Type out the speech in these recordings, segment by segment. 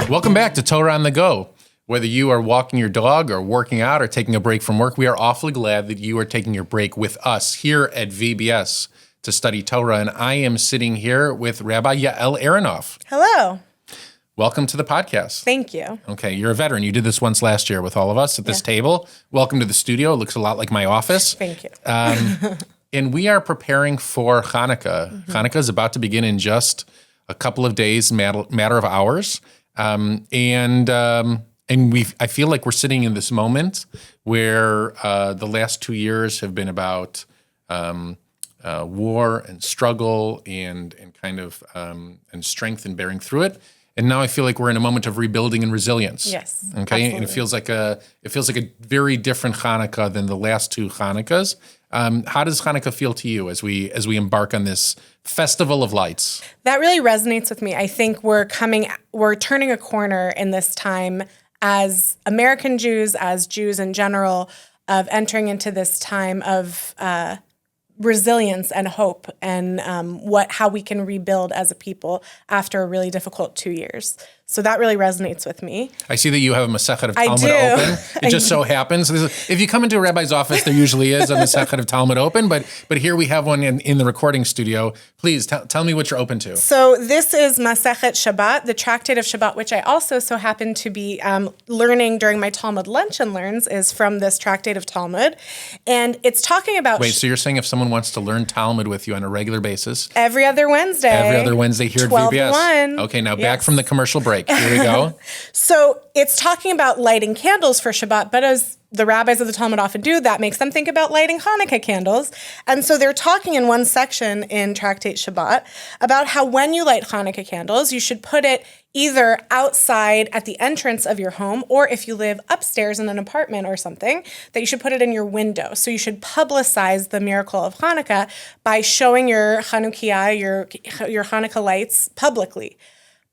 Welcome back to Torah on the Go. Whether you are walking your dog or working out or taking a break from work, we are awfully glad that you are taking your break with us here at VBS to study Torah. And I am sitting here with Rabbi Yael Aranoff. Hello. Welcome to the podcast. Thank you. Okay, you're a veteran. You did this once last year with all of us at this table. Welcome to the studio. It looks a lot like my office. Thank you. And we are preparing for Hanukkah. Mm-hmm. Hanukkah is about to begin in just a couple of days, matter of hours. I feel like we're sitting in this moment where the last 2 years have been about war and struggle and strength and bearing through it. And now I feel like we're in a moment of rebuilding and resilience. Yes. Okay. Absolutely. And it feels like a very different Hanukkah than the last two Hanukkahs. How does Hanukkah feel to you as we embark on this festival of lights? That really resonates with me. I think we're turning a corner in this time as American Jews, as Jews in general, of entering into this time of resilience and hope and how we can rebuild as a people after a really difficult 2 years. So that really resonates with me. I see that you have a Masechet of Talmud do. open. It just so happens. If you come into a rabbi's office, there usually is a Masechet of Talmud open, but here we have one in the recording studio. Please tell me what you're open to. So this is Masechet Shabbat, the Tractate of Shabbat, which I also so happen to be learning during my Talmud Lunch and Learns, is from this Tractate of Talmud. And it's talking about... Wait, so you're saying if someone wants to learn Talmud with you on a regular basis... Every other Wednesday here at VBS. Okay, now back from the commercial break. Here we go. So it's talking about lighting candles for Shabbat, but as the rabbis of the Talmud often do, that makes them think about lighting Hanukkah candles. And so they're talking in one section in Tractate Shabbat about how when you light Hanukkah candles, you should put it either outside at the entrance of your home, or if you live upstairs in an apartment or something, that you should put it in your window. So you should publicize the miracle of Hanukkah by showing your Hanukkah, your Hanukkah lights publicly.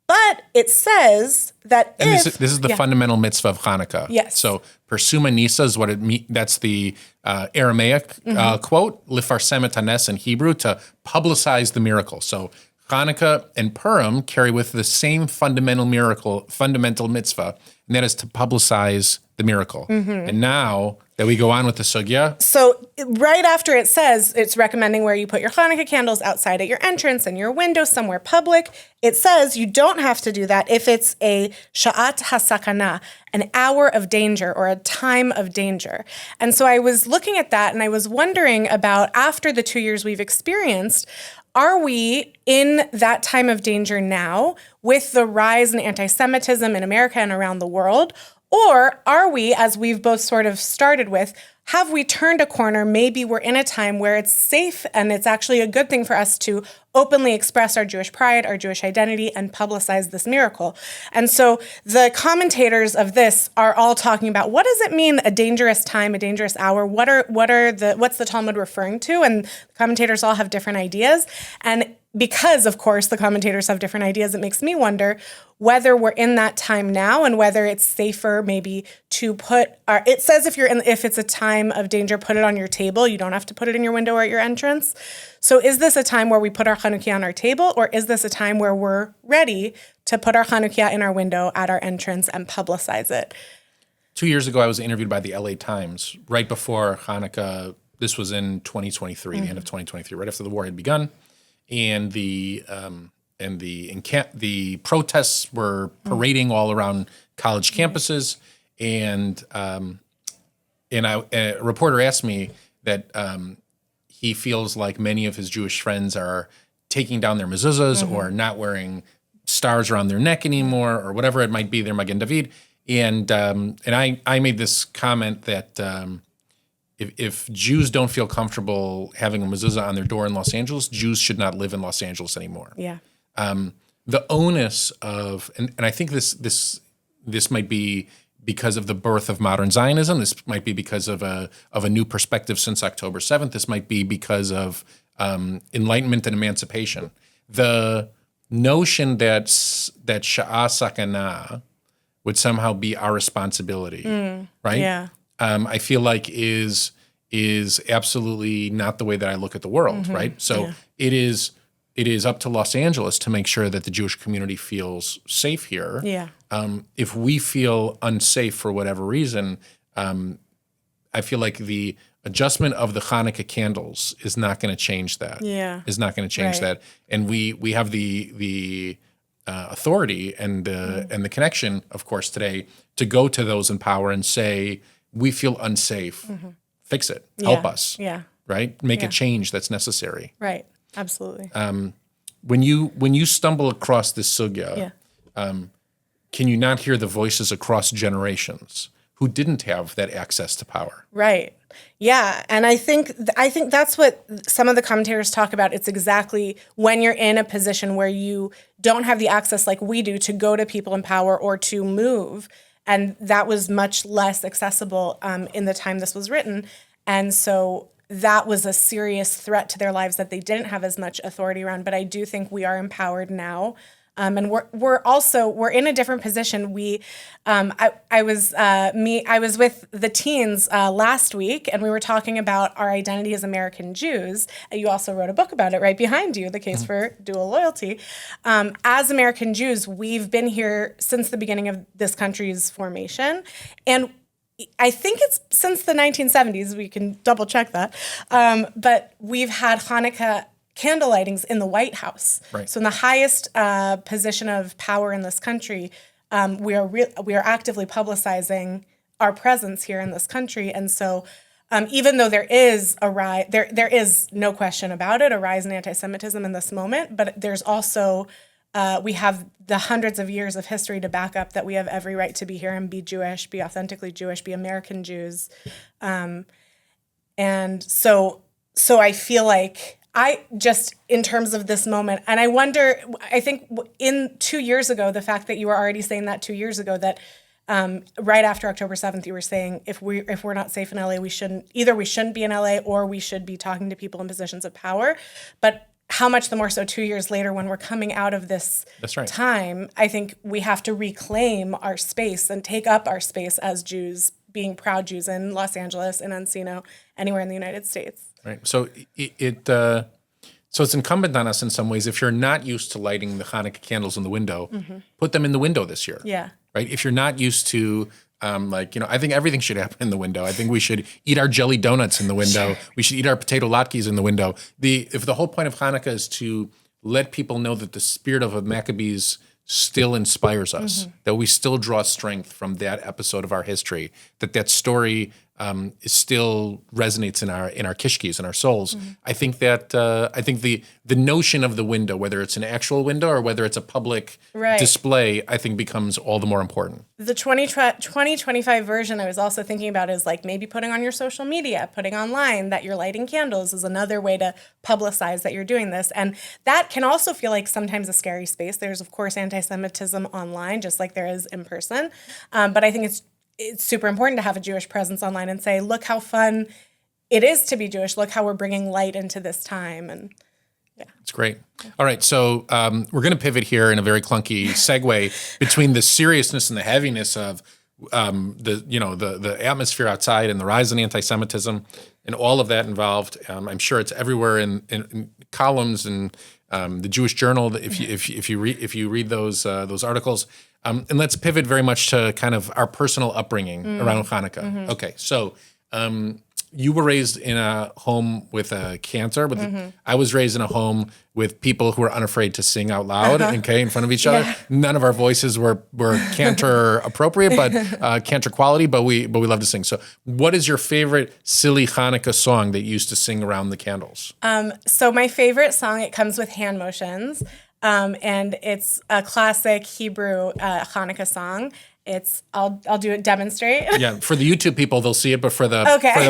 But it says that this is the fundamental mitzvah of Hanukkah. Yes. So persuma nisa is what it means. That's the Aramaic quote. Lifarsem et hanes in Hebrew, to publicize the miracle. So Hanukkah and Purim carry with the same fundamental mitzvah, and that is to publicize the miracle. Mm-hmm. And now that we go on with the sugya. So right after it says it's recommending where you put your Hanukkah candles outside at your entrance and your window somewhere public, it says you don't have to do that if it's a sha'at hasakana, an hour of danger or a time of danger. And so I was looking at that and I was wondering about, after the 2 years we've experienced, are we in that time of danger now with the rise in anti-Semitism in America and around the world? Or are we, as we've both sort of started with, have we turned a corner? Maybe we're in a time where it's safe and it's actually a good thing for us to openly express our Jewish pride, our Jewish identity, and publicize this miracle. And so the commentators of this are all talking about, what does it mean, a dangerous time, a dangerous hour? What's the Talmud referring to? And the commentators all have different ideas. And because, of course, the commentators have different ideas, it makes me wonder whether we're in that time now and whether it's safer maybe to put it says if it's a time of danger, put it on your table. You don't have to put it in your window or at your entrance. So is this a time where we put our Hanukkah on our table, or is this a time where we're ready to put our Hanukkah in our window at our entrance and publicize it? 2 years ago, I was interviewed by the LA Times right before Hanukkah. This was in 2023, the end of 2023, right after the war had begun. And the protests were parading all around college campuses, and a reporter asked me that he feels like many of his Jewish friends are taking down their mezuzahs or not wearing stars around their neck anymore, or whatever it might be, their Magen David. And I made this comment that if Jews don't feel comfortable having a mezuzah on their door in Los Angeles, Jews should not live in Los Angeles anymore. Yeah. The onus of, and I think this might be because of the birth of modern Zionism. This might be because of a new perspective since October 7th. This might be because of enlightenment and emancipation. The notion that sha'a sakana would somehow be our responsibility, right? Yeah. I feel like is is absolutely not the way that I look at the world, right? So it is up to Los Angeles to make sure that the Jewish community feels safe here. Yeah. If we feel unsafe for whatever reason, I feel like the adjustment of the Hanukkah candles is not going to change that. Yeah. Is not going to change that. And we have the authority and the connection, of course, today to go to those in power and say, we feel unsafe. Fix it. Help us. Yeah. Right? Make a change that's necessary. Right. Absolutely. When you stumble across this sugya, can you not hear the voices across generations who didn't have that access to power? Right. Yeah. And I think that's what some of the commentators talk about. It's exactly when you're in a position where you don't have the access like we do to go to people in power or to move. And that was much less accessible in the time this was written. And so that was a serious threat to their lives that they didn't have as much authority around. But I do think we are empowered now. And we're in a different position. I was with the teens last week, and we were talking about our identity as American Jews. You also wrote a book about it right behind you, The Case for Dual Loyalty. As American Jews, we've been here since the beginning of this country's formation, and I think it's since the 1970s. We can double check that, but we've had Hanukkah candle lightings in the White House. Right. So in the highest position of power in this country, we are actively publicizing our presence here in this country. And so even though there is there is no question about it, a rise in anti-Semitism in this moment, but there's also we have the hundreds of years of history to back up that we have every right to be here and be Jewish, be authentically Jewish, be American Jews. And so I feel like in terms of this moment, and I think in 2 years ago, the fact that you were already saying that 2 years ago, that right after October 7th, you were saying if we're not safe in LA, we shouldn't be in LA or we should be talking to people in positions of power. But how much the more so 2 years later when we're coming out of this time, I think we have to reclaim our space and take up our space as Jews, being proud Jews in Los Angeles, in Encino, anywhere in the United States. Right. So so it's incumbent on us in some ways. If you're not used to lighting the Hanukkah candles in the window, put them in the window this year. Yeah. Right. If you're not used to, I think everything should happen in the window. I think we should eat our jelly donuts in the window. Sure. We should eat our potato latkes in the window. If the whole point of Hanukkah is to let people know that the spirit of a Maccabees still inspires us, that we still draw strength from that episode of our history, that story still resonates in our kishkis, in our souls. I think that the notion of the window, whether it's an actual window or whether it's a public display, I think becomes all the more important. The 2025 version I was also thinking about is like maybe putting on your social media, putting online that you're lighting candles is another way to publicize that you're doing this. And that can also feel like sometimes a scary space. There's, of course, anti-Semitism online, just like there is in person. But I think it's super important to have a Jewish presence online and say, look how fun it is to be Jewish. Look how we're bringing light into this time. And yeah. It's great. All right. So we're going to pivot here in a very clunky segue between the seriousness and the heaviness of the atmosphere outside and the rise in anti-Semitism and all of that involved. I'm sure it's everywhere in columns and the Jewish Journal. If you read those articles. And let's pivot very much to kind of our personal upbringing around Hanukkah. Okay, so you were raised in a home with a cantor. I was raised in a home with people who were unafraid to sing out loud, in front of each other. None of our voices were cantor appropriate, but cantor quality. But we love to sing. So, what is your favorite silly Hanukkah song that you used to sing around the candles? So my favorite song, it comes with hand motions. And it's a classic Hebrew Hanukkah song. I'll do it, demonstrate. Yeah, for the YouTube people, they'll see it, but for the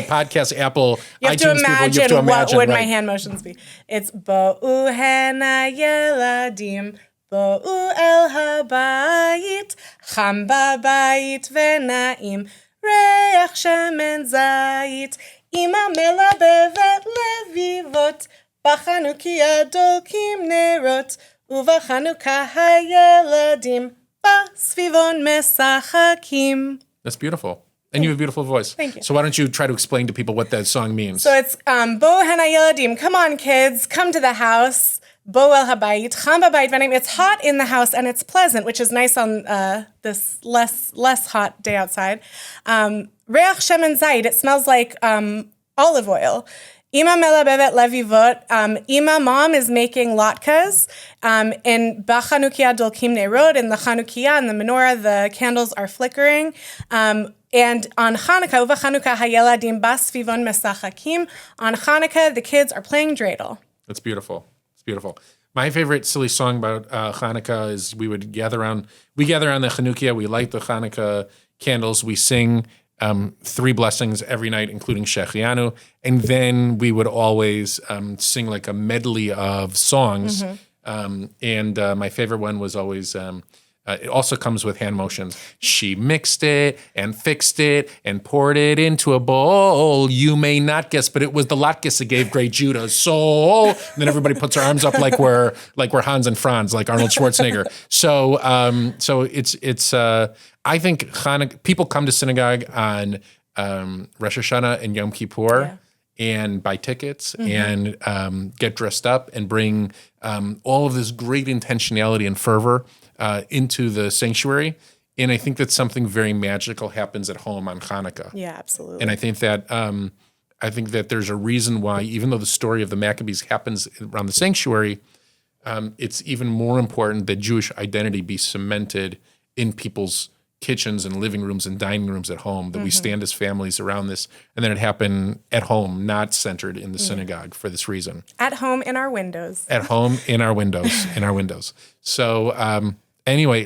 podcast, Apple, you have iTunes to people, you have to imagine. What would my hand motions be? It's Bo'u hena yeladim, Bo'u el habayit, cham babayit ve'na'im, reach shemen zayit, ima melabevet levivot, b'chanukiah dolkim nerot, ובחנוכה הילדים בסביבון משחקים. That's beautiful. And you have a beautiful voice. Thank you. So why don't you try to explain to people what that song means? So it's Bo hena yeladim, come on kids, come to the house. Bo el habayit, cham babayit v'naim. It's hot in the house and it's pleasant, which is nice on this less hot day outside. Reach shemen zayit, it smells like olive oil. Ima melabevet levivot. Ima, mom, is making latkes. In Bachanukia dolkim nerod, in the Chanukia and the menorah, the candles are flickering. And on Hanukkah, uva Hanukkah hayeladim bas vivon mesachakim. On Hanukkah, the kids are playing dreidel. That's beautiful. It's beautiful. My favorite silly song about Hanukkah is we gather around the Chanukia, we light the Hanukkah candles, we sing 3 blessings every night, including Shechianu, and then we would always sing like a medley of songs. And my favorite one was always, it also comes with hand motions. She mixed it and fixed it and poured it into a bowl. You may not guess, but it was the latkes that gave great Judah soul. And then everybody puts their arms up like we're Hans and Franz, like Arnold Schwarzenegger. So it's I think Hanukkah, people come to synagogue on Rosh Hashanah and Yom Kippur and buy tickets and get dressed up and bring all of this great intentionality and fervor into the sanctuary. And I think that something very magical happens at home on Hanukkah. Yeah, absolutely. And I think that there's a reason why, even though the story of the Maccabees happens around the sanctuary, it's even more important that Jewish identity be cemented in people's kitchens and living rooms and dining rooms at home, that we stand as families around this, and then it happen at home, not centered in the synagogue for this reason. At home in our windows. At home in our windows, So anyway,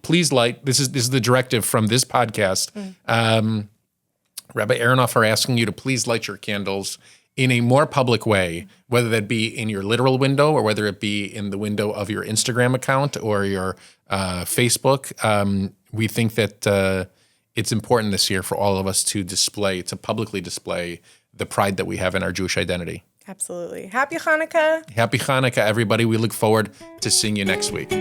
please light. This is the directive from this podcast. Rabbi Aranoff are asking you to please light your candles in a more public way, whether that be in your literal window or whether it be in the window of your Instagram account or your Facebook. We think that it's important this year for all of us to publicly display the pride that we have in our Jewish identity. Absolutely. Happy Hanukkah. Happy Hanukkah, everybody. We look forward to seeing you next week.